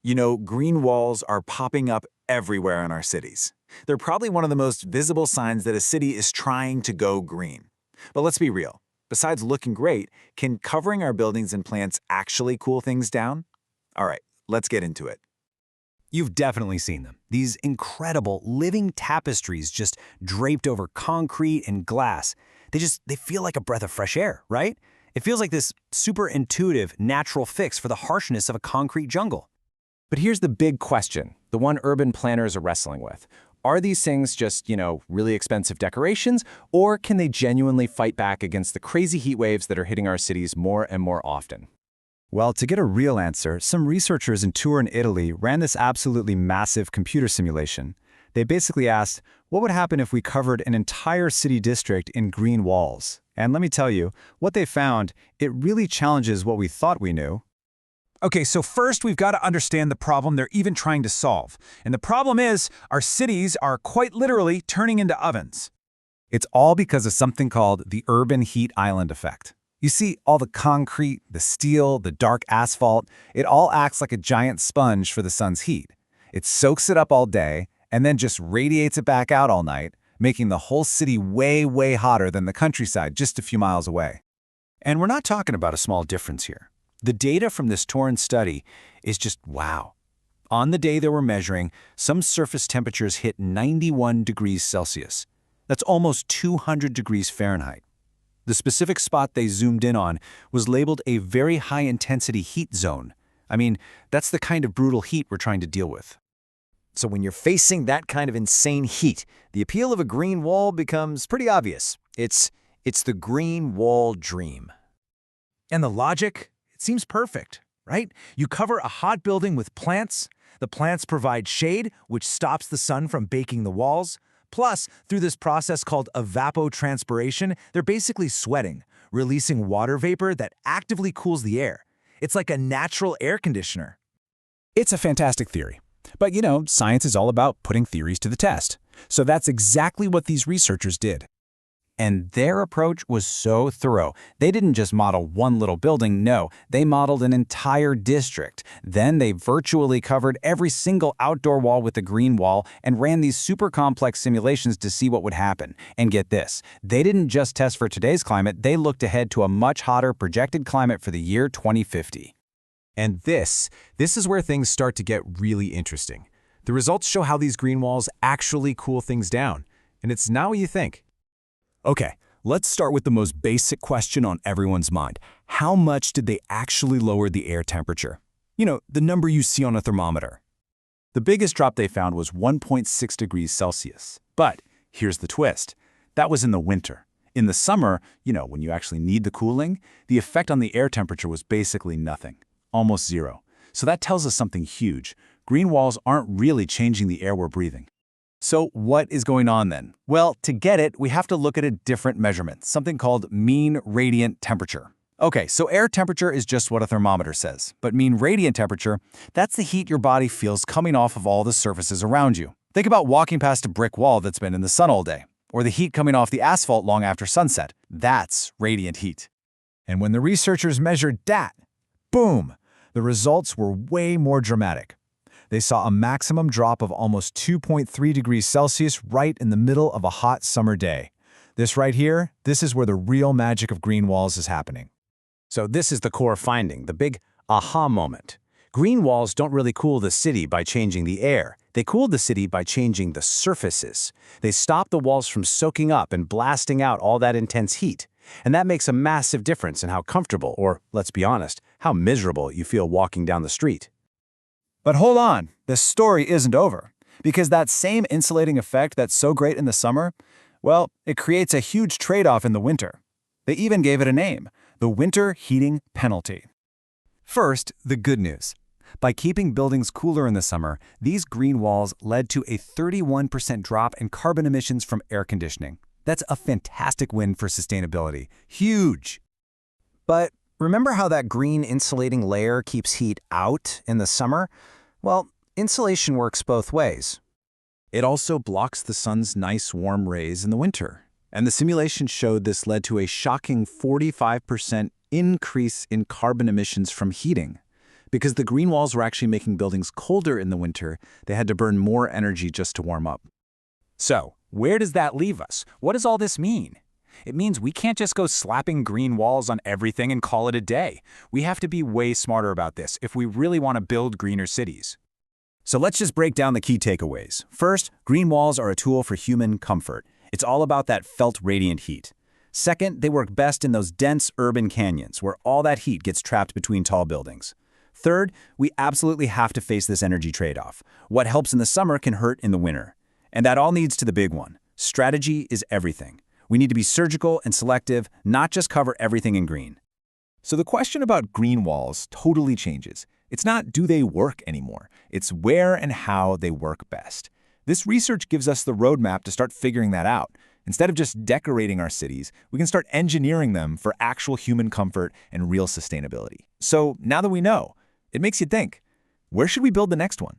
You know, green walls are popping up everywhere in our cities. They're probably one of the most visible signs that a city is trying to go green. But let's be real. Besides looking great, can covering our buildings and plants actually cool things down? All right, let's get into it. You've definitely seen them. These incredible living tapestries just draped over concrete and glass. They feel like a breath of fresh air, right? It feels like this super intuitive, natural fix for the harshness of a concrete jungle. But here's the big question, the one urban planners are wrestling with. Are these things just, really expensive decorations, or can they genuinely fight back against the crazy heat waves that are hitting our cities more and more often? Well, to get a real answer, some researchers in Turin, Italy ran this absolutely massive computer simulation. They basically asked, what would happen if we covered an entire city district in green walls? And let me tell you, what they found, it really challenges what we thought we knew. Okay, so first we've got to understand the problem they're even trying to solve. And the problem is, our cities are quite literally turning into ovens. It's all because of something called the urban heat island effect. You see, all the concrete, the steel, the dark asphalt, it all acts like a giant sponge for the sun's heat. It soaks it up all day and then just radiates it back out all night, making the whole city way, way hotter than the countryside just a few miles away. And we're not talking about a small difference here. The data from this Turin study is just wow. On the day they were measuring, some surface temperatures hit 91 degrees Celsius. That's almost 200 degrees Fahrenheit. The specific spot they zoomed in on was labeled a very high-intensity heat zone. I mean, that's the kind of brutal heat we're trying to deal with. So when you're facing that kind of insane heat, the appeal of a green wall becomes pretty obvious. It's the green wall dream. And the logic? It seems perfect, right? You cover a hot building with plants. The plants provide shade, which stops the sun from baking the walls. Plus, through this process called evapotranspiration, they're basically sweating, releasing water vapor that actively cools the air. It's like a natural air conditioner. It's a fantastic theory. But science is all about putting theories to the test. So that's exactly what these researchers did. And their approach was so thorough. They didn't just model one little building, no, they modeled an entire district. Then they virtually covered every single outdoor wall with a green wall and ran these super complex simulations to see what would happen. And get this, they didn't just test for today's climate, they looked ahead to a much hotter projected climate for the year 2050. And this is where things start to get really interesting. The results show how these green walls actually cool things down. And it's not what you think. Okay, let's start with the most basic question on everyone's mind. How much did they actually lower the air temperature? The number you see on a thermometer. The biggest drop they found was 1.6 degrees Celsius. But here's the twist. That was in the winter. In the summer, when you actually need the cooling, the effect on the air temperature was basically nothing, almost zero. So that tells us something huge. Green walls aren't really changing the air we're breathing. So what is going on then? Well, to get it, we have to look at a different measurement, something called mean radiant temperature. Okay, so air temperature is just what a thermometer says, but mean radiant temperature, that's the heat your body feels coming off of all the surfaces around you. Think about walking past a brick wall that's been in the sun all day, or the heat coming off the asphalt long after sunset. That's radiant heat. And when the researchers measured that, boom, the results were way more dramatic. They saw a maximum drop of almost 2.3 degrees Celsius right in the middle of a hot summer day. This right here, this is where the real magic of green walls is happening. So this is the core finding, the big aha moment. Green walls don't really cool the city by changing the air. They cool the city by changing the surfaces. They stop the walls from soaking up and blasting out all that intense heat. And that makes a massive difference in how comfortable, or let's be honest, how miserable you feel walking down the street. But hold on, the story isn't over. Because that same insulating effect that's so great in the summer, well, it creates a huge trade-off in the winter. They even gave it a name, the winter heating penalty. First, the good news. By keeping buildings cooler in the summer, these green walls led to a 31% drop in carbon emissions from air conditioning. That's a fantastic win for sustainability. Huge! But remember how that green insulating layer keeps heat out in the summer? Well, insulation works both ways. It also blocks the sun's nice warm rays in the winter. And the simulation showed this led to a shocking 45% increase in carbon emissions from heating. Because the green walls were actually making buildings colder in the winter, they had to burn more energy just to warm up. So, where does that leave us? What does all this mean? It means we can't just go slapping green walls on everything and call it a day. We have to be way smarter about this if we really want to build greener cities. So let's just break down the key takeaways. First, green walls are a tool for human comfort. It's all about that felt radiant heat. Second, they work best in those dense urban canyons where all that heat gets trapped between tall buildings. Third, we absolutely have to face this energy trade-off. What helps in the summer can hurt in the winter. And that all leads to the big one. Strategy is everything. We need to be surgical and selective, not just cover everything in green. So the question about green walls totally changes. It's not do they work anymore. It's where and how they work best. This research gives us the roadmap to start figuring that out. Instead of just decorating our cities, we can start engineering them for actual human comfort and real sustainability. So now that we know, it makes you think, where should we build the next one?